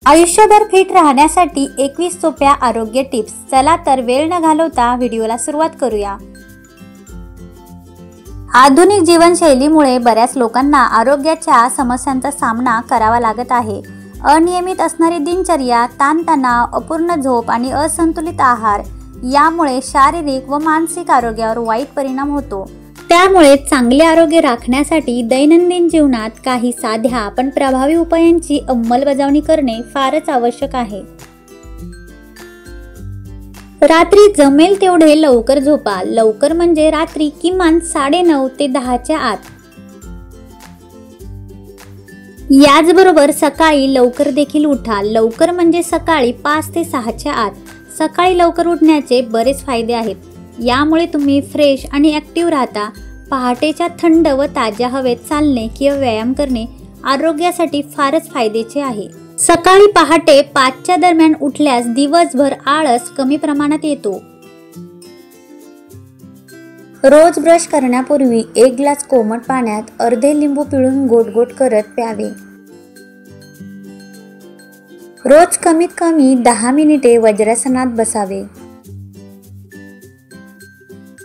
आयुष्यभर फिट राहण्यासाठी 21 सोप्या आरोग्य टिप्स। चला तर वेळ न घालवता व्हिडिओला सुरुवात करूया। आधुनिक जीवनशैलीमुळे बऱ्याच लोकांना आरोग्याच्या समस्यांचा सामना करावा लागत आहे। अनियमित असणारी दिनचर्या, ताणतणाव, अपूर्ण झोप आणि असंतुलित आहार यामुळे शारीरिक व मानसिक आरोग्यावर वाईट परिणाम होतो। त्यामुळे चांगले आरोग्य राखण्यासाठी दैनंदिन जीवनात काही साध्या पण प्रभावी उपायांची अंमलबजावणी करणे फारच आवश्यक आहे। रात्री जमेल तेवढे लवकर झोपा। लवकर म्हणजे रात्री किमान 9:30 ते 10च्या आत। याचबरोबर सकाळी लवकर देखील उठा। लवकर म्हणजे सकाळी 5 ते 6च्या आत। सकाळी लवकर उठण्याचे बरेच फायदे आहेत। यामुळे तुम्ही फ्रेश आणि ॲक्टिव्ह राहता। पहाटेच्या थंड व ताज्या हवेत चालणे किंवा व्यायाम करणे आरोग्यासाठी फारच फायद्याचे आहे। सकाळी पहाटे 5च्या दरम्यान उठल्यास दिवसभर आळस कमी प्रमाणात येतो। रोज ब्रश करण्यापूर्वी 1 ग्लास कोमट पाण्यात अर्धे लिंबू पिळून गोट करत प्यावे। रोज कमीत कमी 10 मिनिटे वज्रासनात बसावे।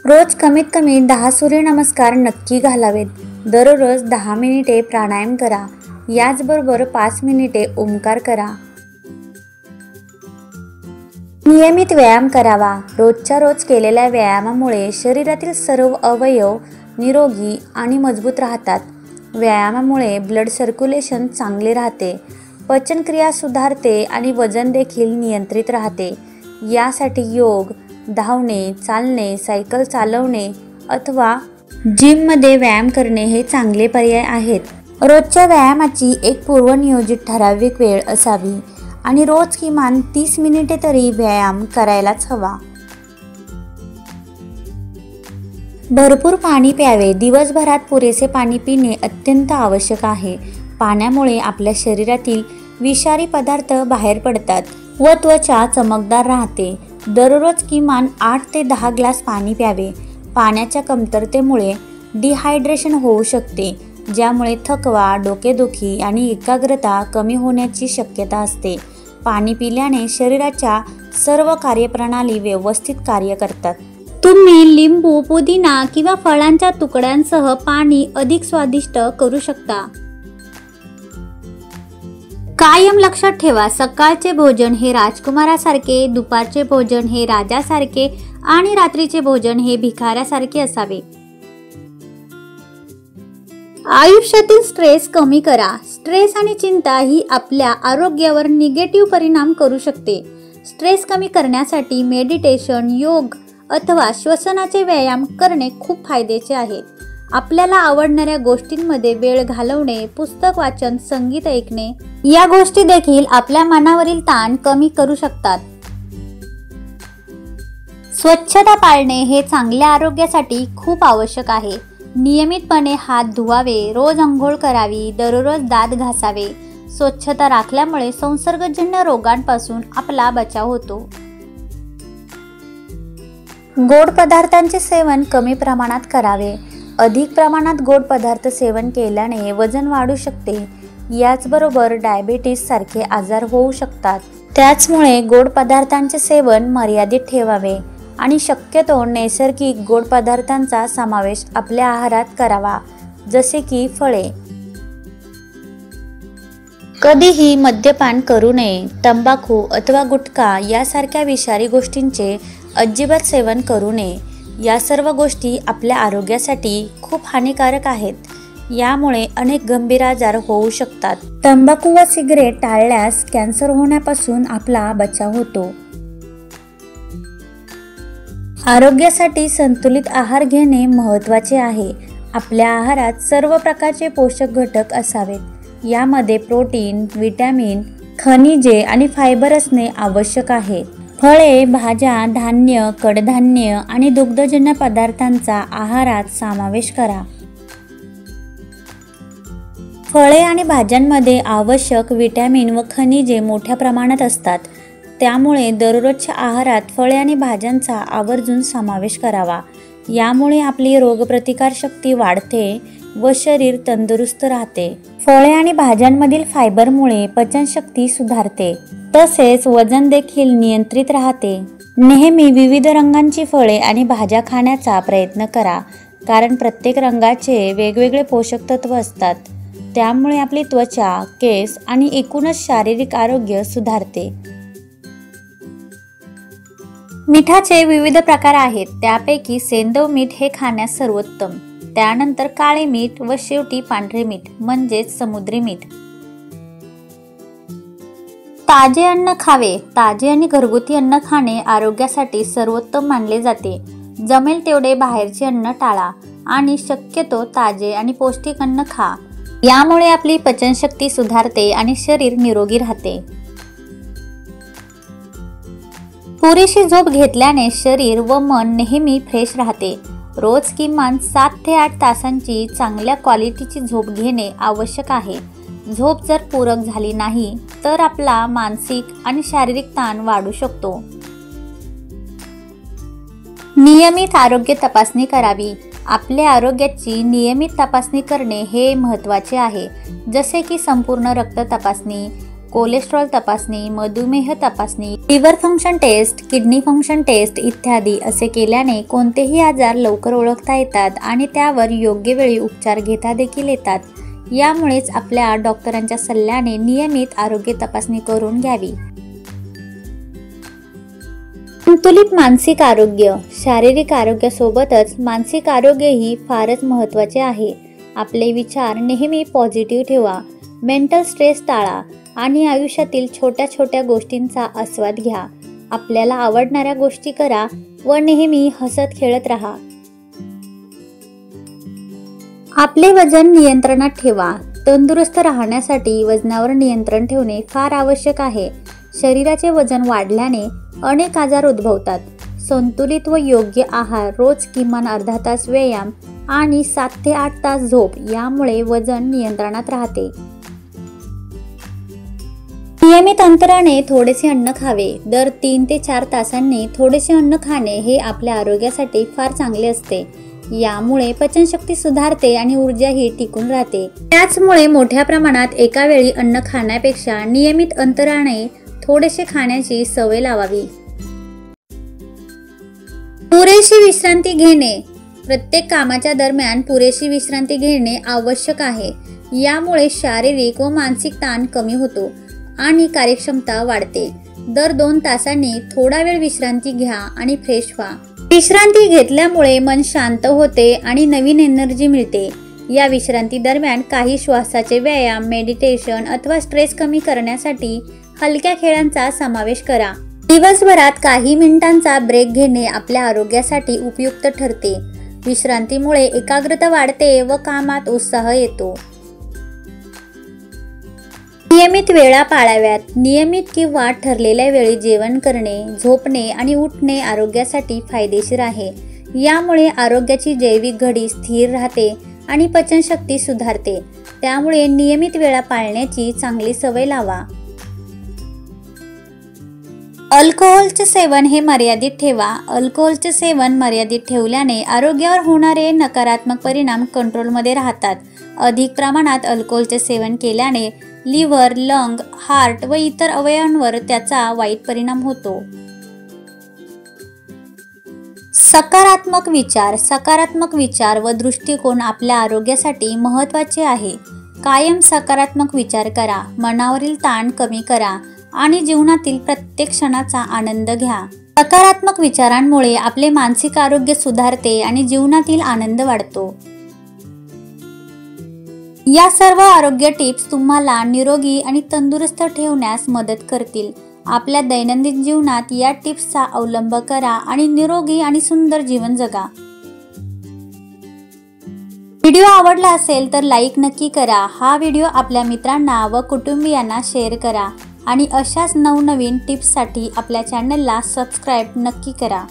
रोज कमीत कमी 10 सूर्यनमस्कार नक्की घालावेत। दररोज 10 मिनिटे प्राणायाम करा। याचबरोबर 5 मिनिटे ओंकार करा। नियमित व्यायाम करावा। रोजच्या रोज केलेल्या व्यायामामुळे शरीरातील सर्व अवयव निरोगी आणि मजबूत राहतात। व्यायामामुळे ब्लड सर्क्युलेशन चांगले राहते, पचनक्रिया सुधारते आणि वजन देखील नियंत्रित राहते। यासाठी योग, धावणे, चालणे, सायकल चालवणे अथवा जिममध्ये व्यायाम करणे हे चांगले पर्याय आहेत। रोजच्या व्यायामाची एक पूर्वनियोजित ठराविक वेळ असावी आणि रोज किमान 30 मिनिटे तरी व्यायाम करायलाच हवा। भरपूर पाणी प्यावे। दिवसभरात पुरेसे पाणी पिणे अत्यंत आवश्यक आहे। पाण्यामुळे आपल्या शरीरातील विषारी पदार्थ बाहेर पडतात व त्वचा चमकदार राहते। दररोज किमान 8 ते 10 ग्लास पाणी प्यावे। पाण्याच्या कमतरतेमुळे डिहायड्रेशन होऊ शकते, ज्यामुळे थकवा, डोकेदुखी आणि एकाग्रता कमी होण्याची शक्यता असते। पाणी पिल्याने शरीराच्या सर्व कार्यप्रणाली व्यवस्थित कार्य करतात। तुम्ही लिंबू, पुदिना किंवा फळांच्या तुकड्यांसह पाणी अधिक स्वादिष्ट करू शकता। कायम लक्षात ठेवा, सकाळचे भोजन हे राजकुमारासारखे, दुपारचे भोजन हे राजासारखे आणि रात्रीचे भोजन हे भिकाऱ्यासारखे असावे। आयुष्यातील स्ट्रेस कमी करा। स्ट्रेस आणि चिंता ही आपल्या आरोग्यावर निगेटिव्ह परिणाम करू शकते। स्ट्रेस कमी करण्यासाठी मेडिटेशन, योग अथवा श्वसनाचे व्यायाम करणे खूप फायद्याचे आहे। आपल्याला आवडणाऱ्या गोष्टींमध्ये वेळ घालवणे, पुस्तक वाचन, संगीत ऐकणे या गोष्टी देखील आपल्या मनावरील ताण कमी करू शकतात। स्वच्छता पाळणे हे चांगल्या आरोग्यासाठी खूप आवश्यक आहे। नियमितपणे हात धुवावे, रोज अंघोळ करावी, दररोज दात घासावे। स्वच्छता राखल्यामुळे संसर्गजन्य रोगांपासून आपला बचाव होतो। गोड पदार्थांचे सेवन कमी प्रमाणात करावे। अधिक प्रमाणात गोड पदार्थ सेवन केल्याने वजन वाढू शकते। याचबरोबर डायबिटीस सारखे आजार होऊ शकतात। त्याचमुळे गोड पदार्थांचे सेवन मर्यादित ठेवावे आणि शक्यतो नैसर्गिक गोड पदार्थांचा समावेश आपल्या आहारात करावा, जसे की फळे। कधीही मद्यपान करू नये। तंबाखू अथवा गुटखा यासारख्या विषारी गोष्टींचे अजिबात सेवन करू नये। या सर्व गोष्टी आपल्या आरोग्यासाठी खूप हानिकारक आहेत। यामुळे अनेक गंभीर आजार होऊ शकतात। तंबाखू व सिगरेट टाळल्यास कॅन्सर होण्यापासून आपला बचाव होतो। आरोग्यासाठी संतुलित आहार घेणे महत्त्वाचे आहे। आपल्या आहारात सर्व प्रकारचे पोषक घटक असावेत। यामध्ये प्रोटीन, विटॅमिन, खनिजे आणि फायबर असणे आवश्यक आहे। फळे, भाज्या, धान्य, कडधान्य आणि दुग्धजन्य पदार्थांचा आहारात समावेश करा। फळे आणि भाज्यांमध्ये आवश्यक विटॅमिन व खनिजे मोठ्या प्रमाणात असतात। त्यामुळे दररोजच्या आहारात फळे आणि भाज्यांचा आवर्जून समावेश करावा। यामुळे आपली रोगप्रतिकारशक्ती वाढते। व शरीर तंदुरुस्त राहते। फळे आणि भाज्यांमधील फायबरमुळे पचनशक्ती सुधारते, तसेच वजन देखील नियंत्रित राहते। नेहमी विविध रंगांची फळे आणि भाज्या खाण्याचा प्रयत्न करा, कारण प्रत्येक रंगाचे वेगवेगळे पोषक तत्व असतात। त्यामुळे आपली त्वचा, केस आणि एकूणच शारीरिक आरोग्य सुधारते। मिठाचे विविध प्रकार आहेत, त्यापैकी सेंधव मीठ हे खाण्यास सर्वोत्तम, त्यानंतर काळे मीठ व शेवटी पांढरे मीठ म्हणजेच समुद्री मीठ। ताजे अन्न खावे। ताजे आणि घरगुती अन्न खाणे आरोग्यासाठी सर्वोत्तम मानले जाते। जमेल तेवढे बाहेरचे अन्न टाळा आणि शक्यतो ताजे आणि पौष्टिक अन्न खा। यामुळे आपली पचनशक्ती सुधारते आणि शरीर निरोगी राहते। पुरेशी झोप घेतल्याने शरीर व मन नेहमी फ्रेश राहते। रोज किमान 7 ते 8 तासांची चांगल्या क्वालिटीची झोप घेणे आवश्यक आहे। झोप जर पूरक झाली नाही तर आपला मानसिक आणि शारीरिक ताण वाढू शकतो। नियमित आरोग्य तपासणी करावी। आपल्या आरोग्याची नियमित तपासणी करणे हे महत्त्वाचे आहे, जसे की संपूर्ण रक्त तपासणी, कोलेस्ट्रॉल तपासणी, मधुमेह तपासणी, liver function test, kidney function test इत्यादी। असे केल्याने कोणतेही आजार लवकर ओळखता येतात आणि त्यावर योग्य वेळी उपचार घेता देखील येतात। यामुळेच आपल्या डॉक्टरांच्या सल्ल्याने नियमित आरोग्य तपासणी करून घ्यावी। संतुलित मानसिक आरोग्य। शारीरिक आरोग्यासोबतच मानसिक आरोग्यही फारच महत्त्वाचे आहे। आपले विचार नेहमी पॉझिटिव्ह ठेवा, मेंटल स्ट्रेस टाळा आणि आयुष्यातील छोट्या छोट्या गोष्टींचा आस्वाद घ्या। आपल्याला आवडणाऱ्या गोष्टी करा व नेहमी हसत खेळत राहा। आपले वजन नियंत्रणात ठेवा। तंदुरुस्त राहण्यासाठी वजनावर नियंत्रण ठेवणे फार आवश्यक आहे। शरीराचे वजन वाढल्याने अनेक आजार उद्भवतात। संतुलित व योग्य आहार, रोज किमान अर्धा तास व्यायाम आणि 7 ते 8 तास झोप यामुळे वजन नियंत्रणात राहते। नियमित अंतराने थोडेसे अन्न खावे। दर 3 ते 4 तासांनी थोडेसे अन्न खाणे हे आपल्या आरोग्यासाठी फार चांगले असते। यामुळे पचनशक्ती सुधारते आणि ऊर्जाही टिकून राहते। त्याचमुळे मोठ्या प्रमाणात एका वेळी अन्न खाण्यापेक्षा नियमित अंतराने थोडेसे खाण्याची सवय लावावी। पुरेशी विश्रांती घेणे। प्रत्येक कामाच्या दरम्यान पुरेशी विश्रांती घेणे आवश्यक आहे। यामुळे शारीरिक व मानसिक ताण कमी होतो आणि कार्यक्षमता वाढते। दर 2 तासांनी थोडा वेळ विश्रांती घ्या आणि फ्रेश व्हा। विश्रांती घेतल्यामुळे मन शांत होते आणि नवीन एनर्जी मिळते। या विश्रांती दरम्यान काही श्वासाचे व्यायाम, मेडिटेशन अथवा स्ट्रेस कमी करण्यासाठी हलक्या खेळांचा समावेश करा। दिवसभरात काही मिनिटांचा ब्रेक घेणे आपल्या आरोग्यासाठी उपयुक्त ठरते। विश्रांतीमुळे एकाग्रता वाढते व कामात उत्साह येतो। नियमित वेळा पाळाव्यात। नियमित किंवा ठरलेल्या वेळी जेवण करणे, झोपणे आणि उठणे आरोग्यासाठी फायदेशीर आहे। यामुळे आरोग्याची जैविक घडी स्थिर राहते आणि पचनशक्ती सुधारते। त्यामुळे नियमित वेळा पाळण्याची चांगली सवय लावा। अल्कोहोलचे सेवन हे मर्यादित ठेवा। अल्कोहोलचे सेवन मर्यादित ठेवल्याने आरोग्यावर होणारे नकारात्मक परिणाम कंट्रोलमध्ये राहतात। अधिक प्रमाणात अल्कोहोलचे सेवन केल्याने लिव्हर, लंग, हार्ट व इतर अवयवांवर त्याचा वाईट परिणाम होतो। सकारात्मक विचार। सकारात्मक विचार व दृष्टिकोन आपल्या आरोग्यासाठी महत्त्वाचे आहे। कायम सकारात्मक विचार करा, मनावरील ताण कमी करा आणि जीवनातील प्रत्येक क्षणाचा आनंद घ्या। सकारात्मक विचारांमुळे आपले मानसिक आरोग्य सुधारते आणि जीवनातील आनंद वाढतो। या सर्व आरोग्य टिप्स तुम्हाला निरोगी आणि तंदुरुस्त ठेवण्यास मदत करतील। आपल्या दैनंदिन जीवनात या टिप्सचा अवलंब करा आणि निरोगी आणि सुंदर जीवन जगा। व्हिडिओ आवडला असेल तर लाईक नक्की करा। हा व्हिडिओ आपल्या मित्रांना व कुटुंबियांना शेअर करा आणि अशाच नवनवीन टिप्ससाठी आपल्या चॅनलला सबस्क्राईब नक्की करा।